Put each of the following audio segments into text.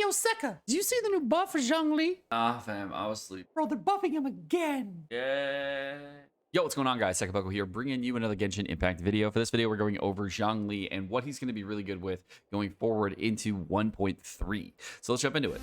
Yo, Seka, did you see the new buff for Zhongli? Ah, fam, I was asleep. Bro, they're buffing him again. Yeah. Yo, what's going on, guys? Sekapoko here, bringing you another Genshin Impact video. For this video, we're going over Zhongli and what he's going to be really good with going forward into 1.3. So let's jump into it.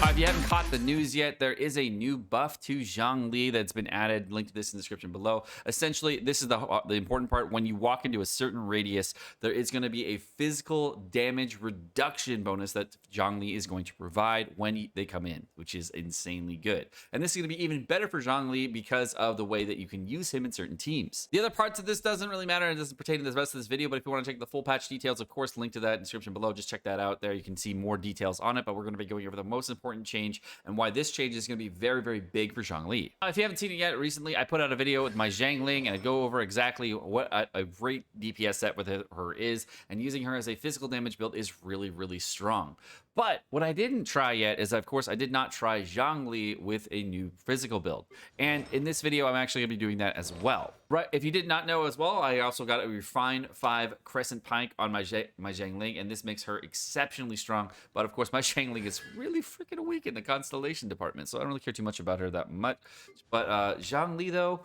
If you haven't caught the news yet, there is a new buff to Zhongli that's been added. Link to this in the description below. Essentially, this is the important part. When you walk into a certain radius, there is going to be a physical damage reduction bonus that Zhongli is going to provide when they come in, which is insanely good. And this is going to be even better for Zhongli because of the way that you can use him in certain teams. The other parts of this doesn't really matter and doesn't pertain to the rest of this video, but if you want to check the full patch details, of course, link to that in the description below. Just check that out there. You can see more details on it, but we're going to be going over the most important change and why this change is going to be very, very big for Zhongli. If you haven't seen it yet, recently I put out a video with my Zhongli and I go over exactly what a great DPS set with her is, and using her as a physical damage build is really, really strong. But what I didn't try yet is, of course, I did not try Zhongli with a new physical build. And in this video, I'm actually going to be doing that as well. Right? If you did not know as well, I also got a refined 5 Crescent Pike on my Zhongli, and this makes her exceptionally strong. But of course, my Zhongli is really freaking weak in the Constellation department, so I don't really care too much about her that much. But Zhongli, though,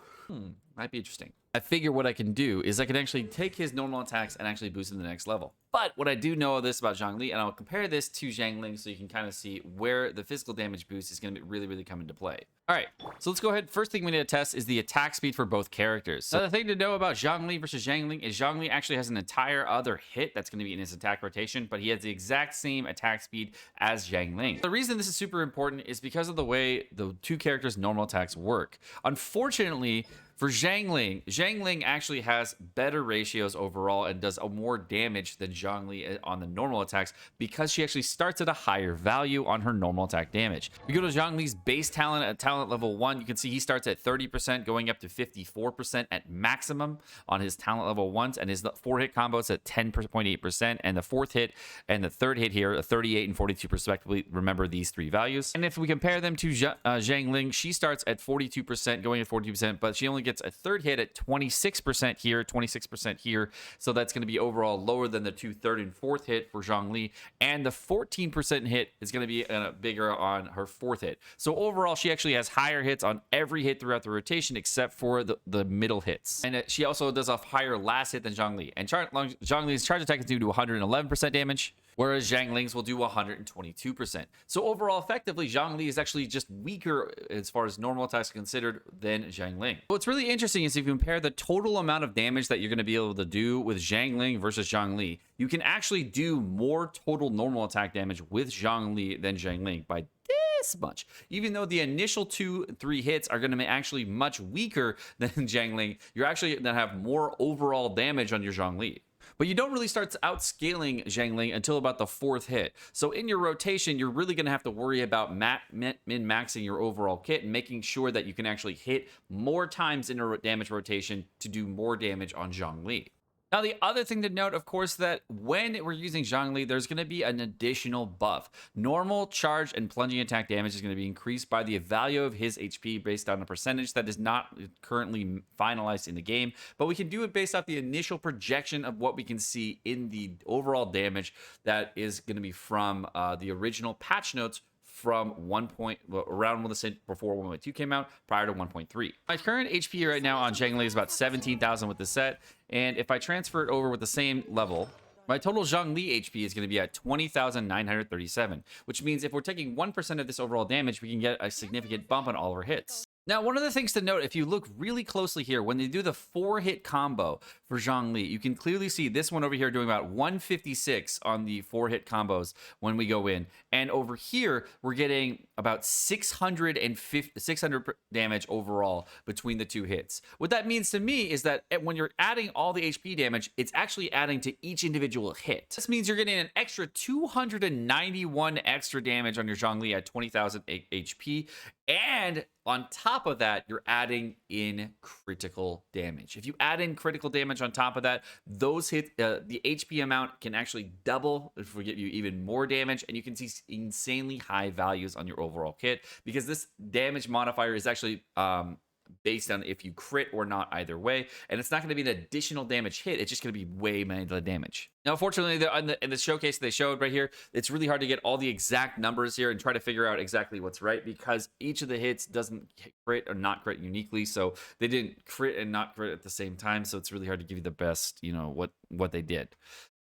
might be interesting. I figure what I can do is I can actually take his normal attacks and actually boost him to the next level. But what I do know of this about Zhongli, and I'll compare this to Zhongli so you can kind of see where the physical damage boost is going to really, really come into play. All right, so let's go ahead. First thing we need to test is the attack speed for both characters. So the thing to know about Zhongli versus Zhongli is Zhongli actually has an entire other hit that's going to be in his attack rotation, but he has the exact same attack speed as Zhongli. The reason this is super important is because of the way the two characters' normal attacks work. Unfortunately, for Zhongli actually has better ratios overall and does more damage than Zhongli on the normal attacks because she actually starts at a higher value on her normal attack damage. If you go to Zhongli's base talent at talent level 1, you can see he starts at 30% going up to 54% at maximum on his talent level 1s, and his 4-hit combos at 10.8%, and the 4th hit and the 3rd hit here, 38 and 42 respectively. Remember these 3 values. And if we compare them to Zhongli, she starts at 42% going at 42%, but she only gets a 3rd hit at 26% here, 26% here. So that's going to be overall lower than the 2 3rd and 4th hit for Zhongli. And the 14% hit is going to be bigger on her 4th hit. So overall, she actually has higher hits on every hit throughout the rotation except for the middle hits. And she also does a higher last hit than Zhongli. And Zhongli's charge attack is due to 111% damage, whereas Zhongli's will do 122%. So overall, effectively, Zhongli is actually just weaker as far as normal attacks considered than Zhongli. What's really interesting is if you compare the total amount of damage that you're going to be able to do with Zhongli versus Zhongli, you can actually do more total normal attack damage with Zhongli than Zhongli by this much. Even though the initial 2-3 hits are going to be actually much weaker than Zhongli, you're actually going to have more overall damage on your Zhongli. But you don't really start outscaling Zhongli until about the 4th hit. So in your rotation, you're really going to have to worry about min-maxing your overall kit and making sure that you can actually hit more times in a damage rotation to do more damage on Zhongli. Now, the other thing to note, of course, that when we're using Zhongli, there's going to be an additional buff. Normal, charge, and plunging attack damage is going to be increased by the value of his HP based on a percentage that is not currently finalized in the game, but we can do it based off the initial projection of what we can see in the overall damage that is going to be from the original patch notes from around when the before 1.2 came out, prior to 1.3. My current HP right now on Zhongli is about 17,000 with the set, and if I transfer it over with the same level, my total Zhongli HP is going to be at 20,937, which means if we're taking 1% of this overall damage, we can get a significant bump on all of our hits. Now, one of the things to note, if you look really closely here, when they do the 4-hit combo for Zhongli, you can clearly see this one over here doing about 156 on the 4-hit combos when we go in. And over here, we're getting about 600 damage overall between the 2 hits. What that means to me is that when you're adding all the HP damage, it's actually adding to each individual hit. This means you're getting an extra 291 extra damage on your Zhongli at 20,000 HP. And on top of that, you're adding in critical damage. If you add in critical damage on top of that, those hits, the HP amount can actually double if we get you even more damage, and you can see insanely high values on your overall kit because this damage modifier is actually based on if you crit or not either way. And it's not going to be an additional damage hit. It's just going to be way more damage. Now, fortunately, in the showcase they showed right here, it's really hard to get all the exact numbers here and try to figure out exactly what's right because each of the hits doesn't crit or not crit uniquely. So they didn't crit and not crit at the same time. So it's really hard to give you the best, what they did.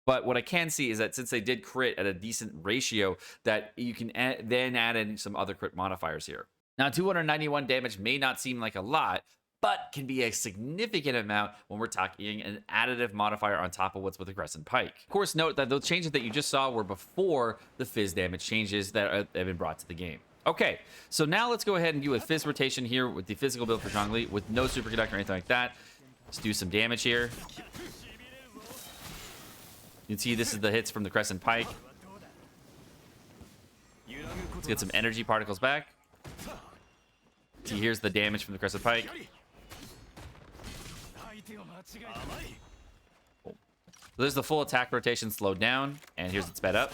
But what I can see is that since they did crit at a decent ratio, that you can then add in some other crit modifiers here. Now, 291 damage may not seem like a lot, but can be a significant amount when we're talking an additive modifier on top of what's with the Crescent Pike. Of course, note that those changes that you just saw were before the Fizz damage changes that have been brought to the game. Okay, so now let's go ahead and do a Fizz rotation here with the physical build for Zhongli with no superconductor or anything like that. Let's do some damage here. You can see this is the hits from the Crescent Pike. Let's get some energy particles back. See, here's the damage from the Crescent Pike. Cool. So there's the full attack rotation slowed down, and here's it sped up.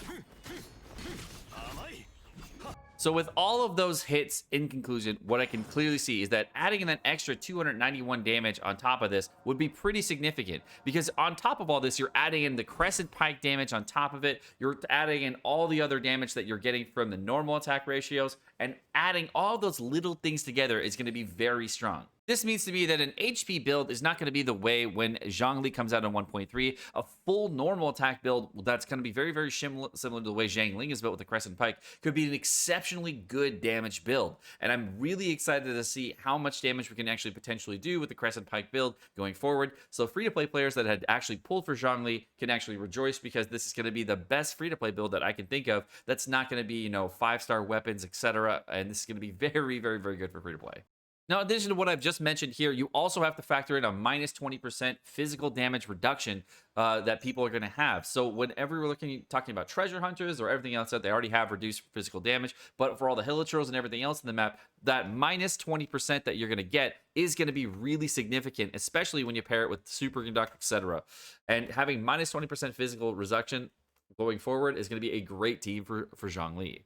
So with all of those hits, in conclusion, what I can clearly see is that adding in an extra 291 damage on top of this would be pretty significant. Because on top of all this, you're adding in the Crescent Pike damage on top of it. You're adding in all the other damage that you're getting from the normal attack ratios. And adding all those little things together is going to be very strong. This means to me that an HP build is not going to be the way when Zhongli comes out on 1.3. A full normal attack build that's going to be very, very similar to the way Zhang Ling is built with the Crescent Pike could be an exceptionally good damage build. And I'm really excited to see how much damage we can actually potentially do with the Crescent Pike build going forward. So free-to-play players that had actually pulled for Zhongli can actually rejoice because this is going to be the best free-to-play build that I can think of that's not going to be, 5-star weapons, etc. And this is going to be very, very, very good for free-to-play. Now, in addition to what I've just mentioned here, you also have to factor in a minus 20% physical damage reduction that people are going to have. So whenever we're talking about treasure hunters or everything else that they already have reduced physical damage, but for all the hilichurls and everything else in the map, that minus 20% that you're going to get is going to be really significant, especially when you pair it with superconduct, etc. And having minus 20% physical reduction going forward is going to be a great team for Zhongli.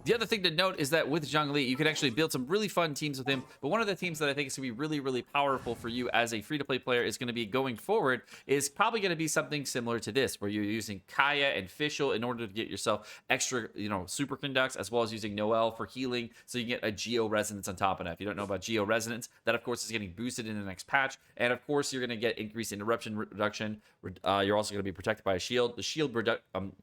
The other thing to note is that with Zhongli, you can actually build some really fun teams with him. But one of the teams that I think is going to be really, really powerful for you as a free-to-play player is going to be going forward is probably going to be something similar to this, where you're using Kaya and Fischl in order to get yourself extra, superconducts, as well as using Noel for healing, so you get a Geo Resonance on top of that. If you don't know about Geo Resonance, that of course is getting boosted in the next patch, and of course you're going to get increased interruption reduction. You're also going to be protected by a shield. The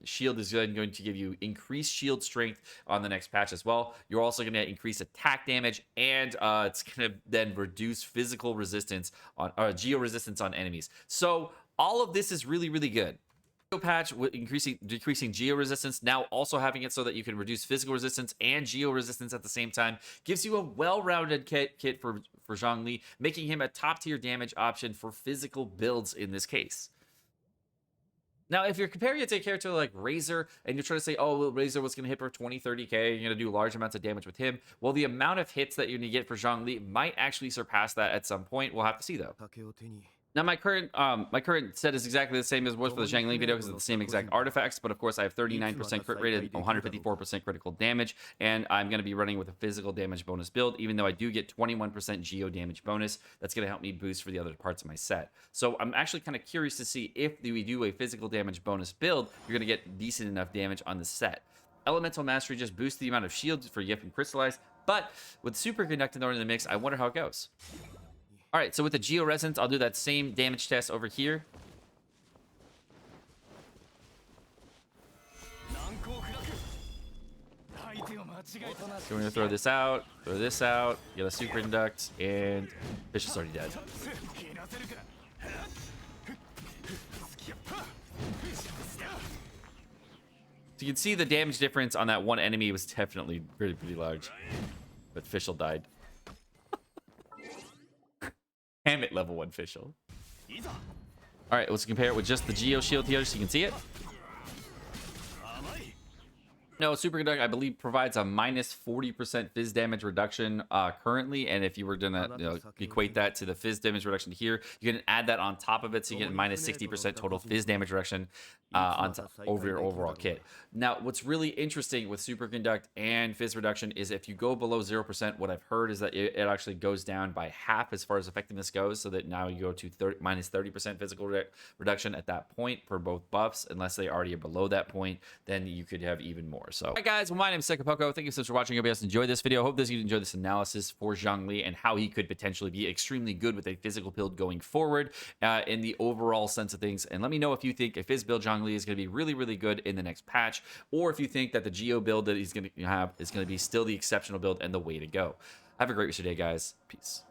shield is then going to give you increased shield strength on the next patch as well. You're also going to increase attack damage, and it's going to then reduce physical resistance on geo resistance on enemies. So all of this is really, really good. Patch with decreasing geo resistance, now also having it so that you can reduce physical resistance and geo resistance at the same time, gives you a well-rounded kit for Zhongli, making him a top-tier damage option for physical builds in this case. Now, if you're comparing it to a character like Razor, and you're trying to say, oh, well, Razor was going to hit for 20, 30k, you're going to do large amounts of damage with him, well, the amount of hits that you're going to get for Zhongli might actually surpass that at some point. We'll have to see, though. Now, my current set is exactly the same as was for the Zhang Ling video because it's the same exact artifacts, but of course I have 39% crit rate and 154% critical damage, and I'm going to be running with a physical damage bonus build, even though I do get 21% geo damage bonus. That's going to help me boost for the other parts of my set. So I'm actually kind of curious to see if we do a physical damage bonus build, you're going to get decent enough damage on the set. Elemental Mastery just boosts the amount of shields for Yip and Crystallize, but with Superconductor in the mix, I wonder how it goes. All right, so with the Geo Resonance, I'll do that same damage test over here. So we're gonna throw this out, get a Superconduct, and Fish is already dead. So you can see the damage difference on that one enemy was definitely pretty large, but Fischl died. Damn it, level 1 Fischl. All right, let's compare it with just the Geo Shield here so you can see it. No, Superconduct, I believe, provides a minus 40% fizz damage reduction currently. And if you were going to equate that to the fizz damage reduction here, you can add that on top of it. So you get minus 60% total fizz damage reduction over your overall kit. Now, what's really interesting with Superconduct and fizz reduction is if you go below 0%, what I've heard is that it actually goes down by half as far as effectiveness goes. So that now you go to minus 30% physical reduction at that point for both buffs. Unless they already are below that point, then you could have even more. So, all right, guys, well, my name is Sekapoko. Thank you so much for watching. I hope you guys enjoyed this video. I hope you enjoyed this analysis for Zhongli and how he could potentially be extremely good with a physical build going forward in the overall sense of things. And let me know if you think a Fizz build Zhongli is going to be really, really good in the next patch, or if you think that the Geo build that he's going to have is going to be still the exceptional build and the way to go. Have a great rest of your day, guys. Peace.